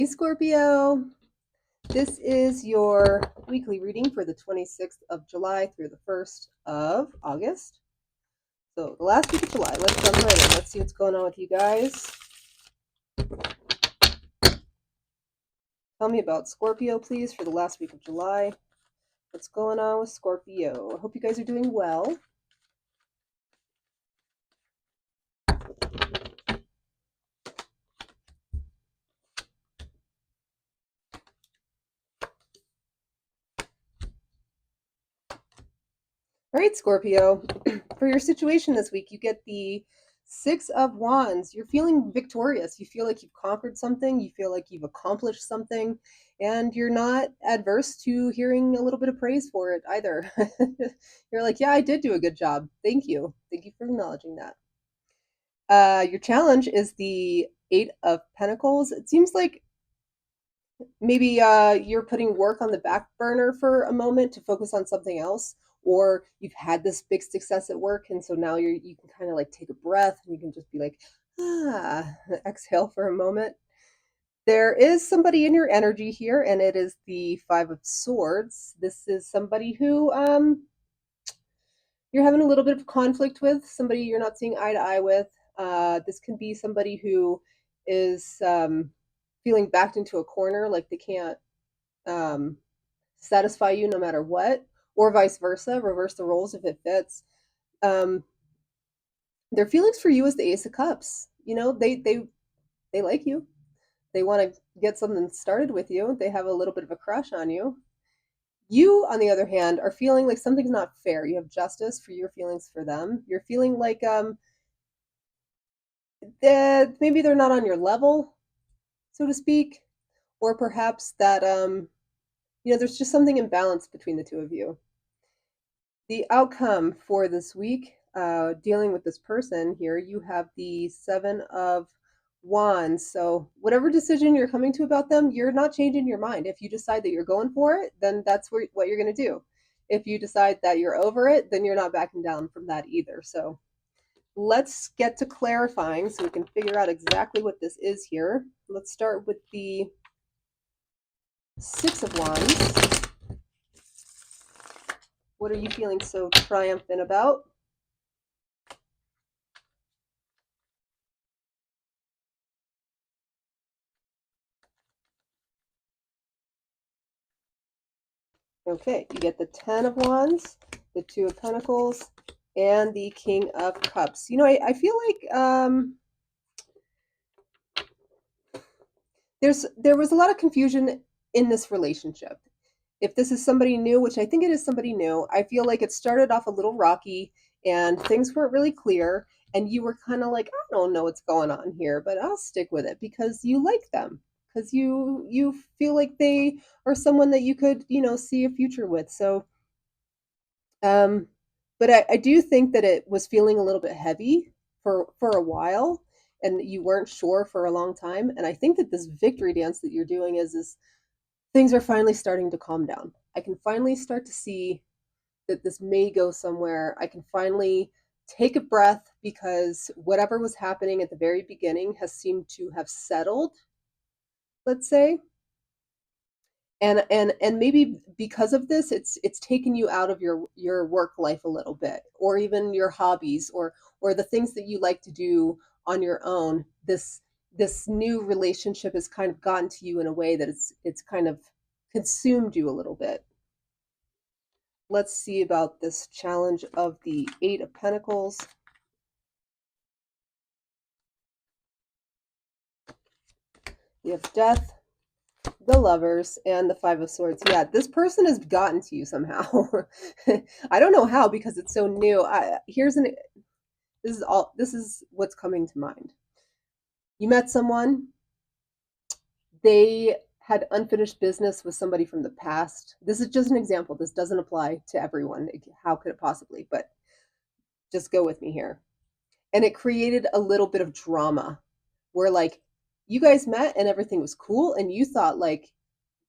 Hey Scorpio, this is your weekly reading for the 26th of July through the 1st of August. So the last week of July, let's jump right in. Let's see what's going on with you guys. Tell me about Scorpio, please, for the last week of July. What's going on with Scorpio? I hope you guys are doing well. All right, Scorpio, for your situation this week, you get the Six of Wands. You're feeling victorious. You feel like you've conquered something. You feel like you've accomplished something, and you're not adverse to hearing a little bit of praise for it either. You're like, yeah, I did do a good job. Thank you. Thank you for acknowledging that. Your challenge is the Eight of Pentacles. It seems like maybe you're putting work on the back burner for a moment to focus on something else, or you've had this big success at work, and so now you can kind of like take a breath and you can just be like, ah, exhale for a moment. There is somebody in your energy here, and it is the Five of Swords. This is somebody who you're having a little bit of conflict with, somebody you're not seeing eye to eye with. This can be somebody who is feeling backed into a corner, like they can't um, satisfy you no matter what, or vice versa, reverse the roles if it fits. Um, their feelings for you is the Ace of Cups. You know, they like you. They want to get something started with you. They have a little bit of a crush on you. You, on the other hand, are feeling like something's not fair. You have justice for your feelings for them. You're feeling like that maybe they're not on your level, so to speak, or perhaps that there's just something imbalanced between the two of you. The outcome for this week, dealing with this person here, you have the Seven of Wands. So, whatever decision you're coming to about them, you're not changing your mind. If you decide that you're going for it, then that's what you're going to do. If you decide that you're over it, then you're not backing down from that either. So, let's get to clarifying so we can figure out exactly what this is here. Let's start with the Six of Wands. What are you feeling so triumphant about? Okay, you get the Ten of Wands, the Two of Pentacles, and the King of Cups. You know, I feel like there was a lot of confusion in this relationship. If this is somebody new, which I think it is somebody new, I feel like it started off a little rocky and things weren't really clear. And you were kind of like, I don't know what's going on here, but I'll stick with it because you like them, because you feel like they are someone that you could see a future with. So um, but I do think that it was feeling a little bit heavy for a while, and you weren't sure for a long time. And I think that this victory dance that you're doing is things are finally starting to calm down. I can finally start to see that this may go somewhere. I can finally take a breath because whatever was happening at the very beginning has seemed to have settled, let's say. And maybe because of this, it's taken you out of your work life a little bit, or even your hobbies, or the things that you like to do on your own. This new relationship has kind of gotten to you in a way that it's kind of consumed you a little bit. Let's see about this challenge of the Eight of Pentacles. You have Death, the Lovers, and the Five of Swords. Yeah, this person has gotten to you somehow. I don't know how because it's so new. This is what's coming to mind. You met someone, they had unfinished business with somebody from the past. This is just an example. This doesn't apply to everyone. How could it possibly? But just go with me here. And it created a little bit of drama where like you guys met and everything was cool and you thought like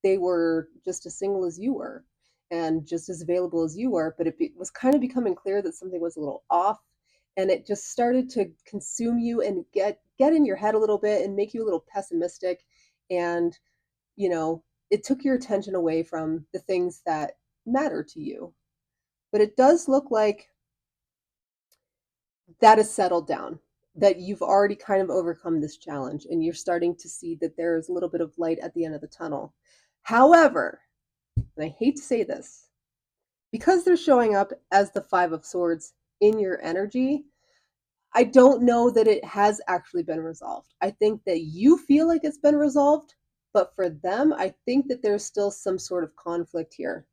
they were just as single as you were and just as available as you were, but it was kind of becoming clear that something was a little off, and it just started to consume you and get in your head a little bit and make you a little pessimistic. and, you know, it took your attention away from the things that matter to you. But it does look like that is settled down, that you've already kind of overcome this challenge and you're starting to see that there is a little bit of light at the end of the tunnel. However, and I hate to say this, because they're showing up as the Five of Swords in your energy, I don't know that it has actually been resolved. I think that you feel like it's been resolved, but for them, I think that there's still some sort of conflict here.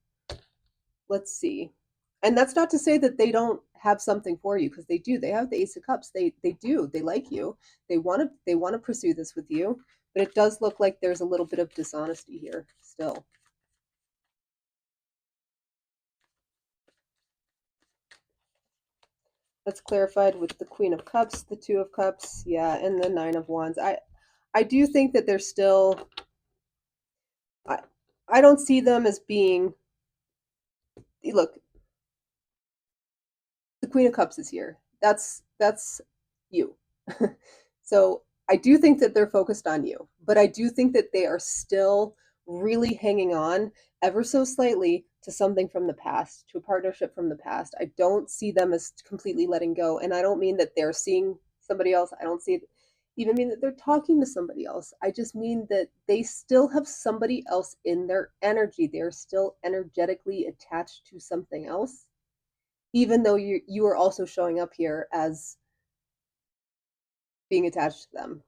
Let's see. And that's not to say that they don't have something for you, because they do. They have the Ace of Cups. They do. They like you. They want to pursue this with you, but it does look like there's a little bit of dishonesty here still. That's clarified with the Queen of Cups, the Two of Cups, yeah, and the Nine of Wands. I do think that there's still I I don't see them as being, look, the Queen of Cups is here. That's you. So I do think that they're focused on you, but I do think that they are still really hanging on ever so slightly to something from the past, to a partnership from the past. I don't see them as completely letting go, and I don't mean that they're seeing somebody else. I don't see it even mean that they're talking to somebody else. I just mean that they still have somebody else in their energy. They're still energetically attached to something else, even though you are also showing up here as being attached to them.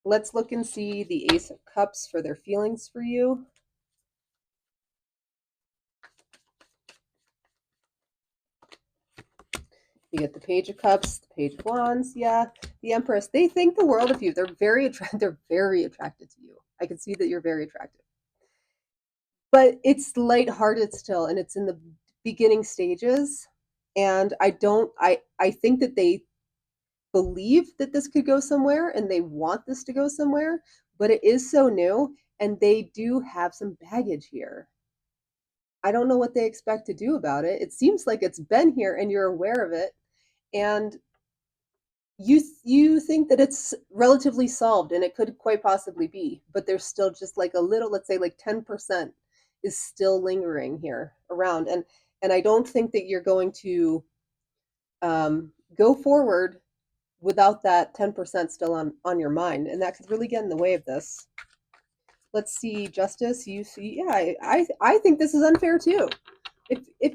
Let's look and see the Ace of Cups for their feelings for you. You get the Page of Cups, the Page of Wands, yeah, the Empress. They think the world of you. They're very they're very attracted to you. I can see that you're very attractive. But it's lighthearted still, and it's in the beginning stages. And I think that they believe that this could go somewhere and they want this to go somewhere, but it is so new and they do have some baggage here. I don't know what they expect to do about it. It seems like it's been here and you're aware of it, and you think that it's relatively solved, and it could quite possibly be, but there's still just like a little, let's say like 10% is still lingering here around, and I don't think that you're going to go forward without that 10% still on your mind, and that could really get in the way of this. Let's see, Justice. You see, yeah, I think this is unfair too. If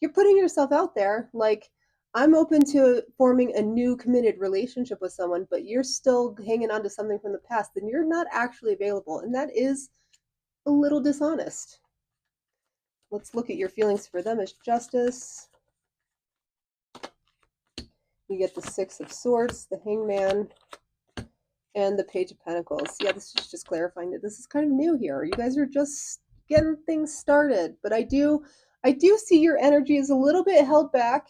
you're putting yourself out there, like, I'm open to forming a new committed relationship with someone, but you're still hanging on to something from the past, then you're not actually available, and that is a little dishonest. Let's look at your feelings for them as Justice. You get the Six of Swords, the Hangman, and the Page of Pentacles. Yeah, this is just clarifying that this is kind of new here. You guys are just getting things started, but I do see your energy is a little bit held back,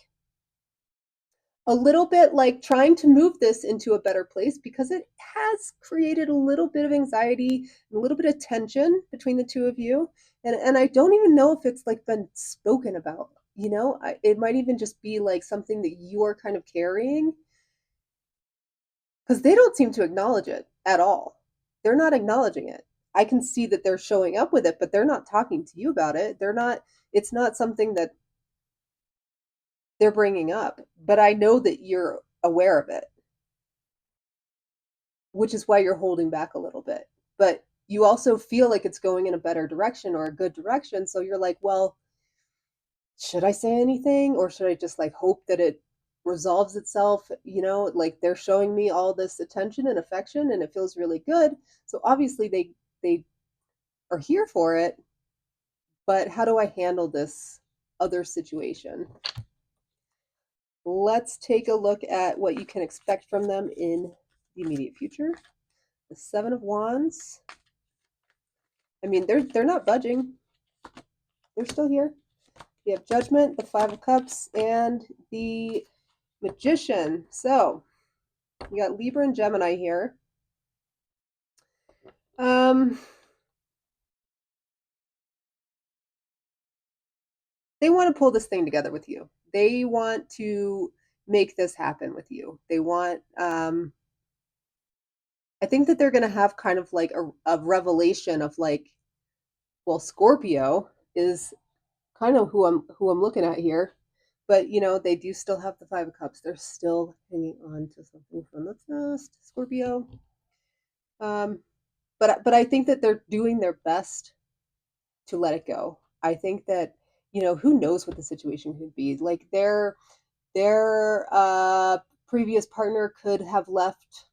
a little bit like trying to move this into a better place, because it has created a little bit of anxiety and a little bit of tension between the two of you. And I don't even know if it's like been spoken about, it might even just be like something that you're kind of carrying, because they don't seem to acknowledge it at all. They're not acknowledging it. I can see that they're showing up with it, but they're not talking to you about it. It's not something that they're bringing up, but I know that you're aware of it, which is why you're holding back a little bit. But you also feel like it's going in a better direction or a good direction. So you're like, well, should I say anything, or should I just like hope that it resolves itself? Like, they're showing me all this attention and affection and it feels really good. So obviously they are here for it, but how do I handle this other situation? Let's take a look at what you can expect from them in the immediate future. The Seven of Wands. I mean, they're not budging. They're still here. You have Judgment, the Five of Cups, and the Magician. So you got Libra and Gemini here. They want to pull this thing together with you. They want to make this happen with you. They want, I I think that they're going to have kind of like a revelation of like, well, Scorpio is kind of who I'm looking at here. But they do still have the 5 of Cups. They're still hanging on to something from the past, Scorpio. Um, but I think that they're doing their best to let it go. I think that who knows what the situation could be. Like their previous partner could have left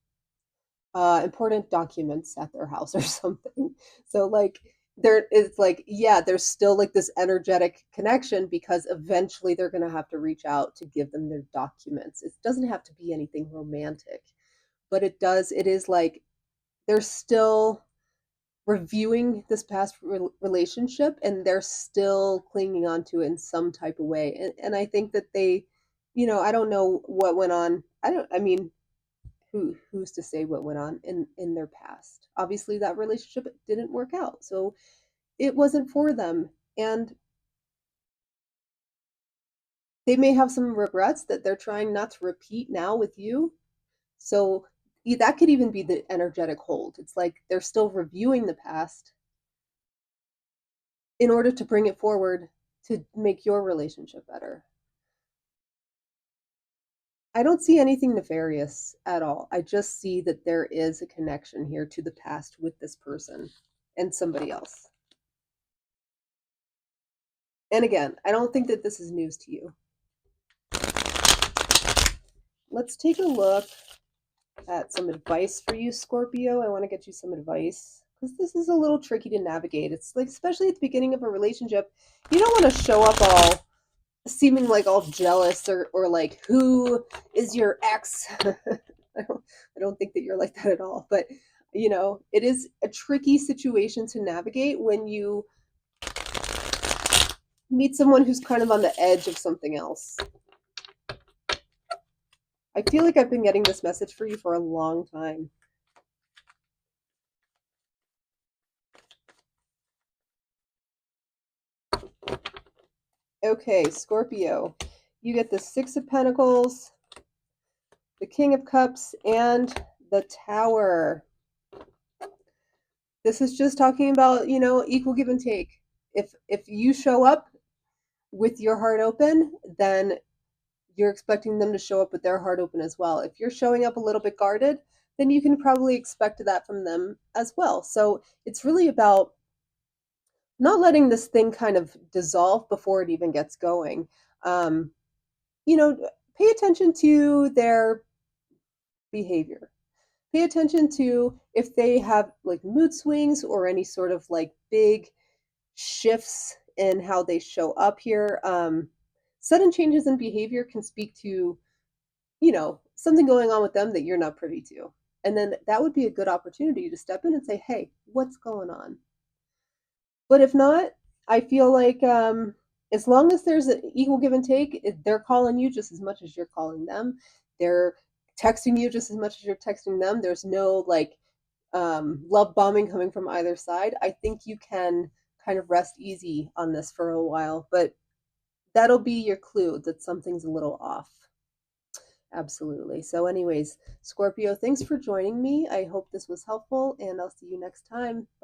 important documents at their house or something. So like there is like, yeah, there's still like this energetic connection because eventually they're going to have to reach out to give them their documents. It doesn't have to be anything romantic, but it is like they're still reviewing this past relationship and they're still clinging on to it in some type of way. And I think that I don't know what went on. I mean, who's to say what went on in their past? Obviously that relationship didn't work out, so it wasn't for them, and they may have some regrets that they're trying not to repeat now with you. So that could even be the energetic hold. It's like they're still reviewing the past in order to bring it forward to make your relationship better. I don't see anything nefarious at all. I just see that there is a connection here to the past with this person and somebody else. And again, I don't think that this is news to you. Let's take a look at some advice for you, Scorpio. I want to get you some advice because this is a little tricky to navigate. It's like, especially at the beginning of a relationship, you don't want to show up all seeming like all jealous or like, who is your ex? I don't think that you're like that at all. But, it is a tricky situation to navigate when you meet someone who's kind of on the edge of something else. I feel like I've been getting this message for you for a long time. Okay, Scorpio, you get the 6 of Pentacles, the King of Cups, and the Tower. This is just talking about, equal give and take. If you show up with your heart open, then you're expecting them to show up with their heart open as well. If you're showing up a little bit guarded, then you can probably expect that from them as well. So it's really about not letting this thing kind of dissolve before it even gets going. Um, Pay attention to their behavior. Pay attention to if they have like mood swings or any sort of like big shifts in how they show up here. Sudden changes in behavior can speak to, something going on with them that you're not privy to. And then that would be a good opportunity to step in and say, hey, what's going on? But if not, I feel like as long as there's an equal give and take, they're calling you just as much as you're calling them. They're texting you just as much as you're texting them. There's no like love bombing coming from either side. I think you can kind of rest easy on this for a while, but that'll be your clue that something's a little off. Absolutely. So, anyways, Scorpio, thanks for joining me. I hope this was helpful, and I'll see you next time.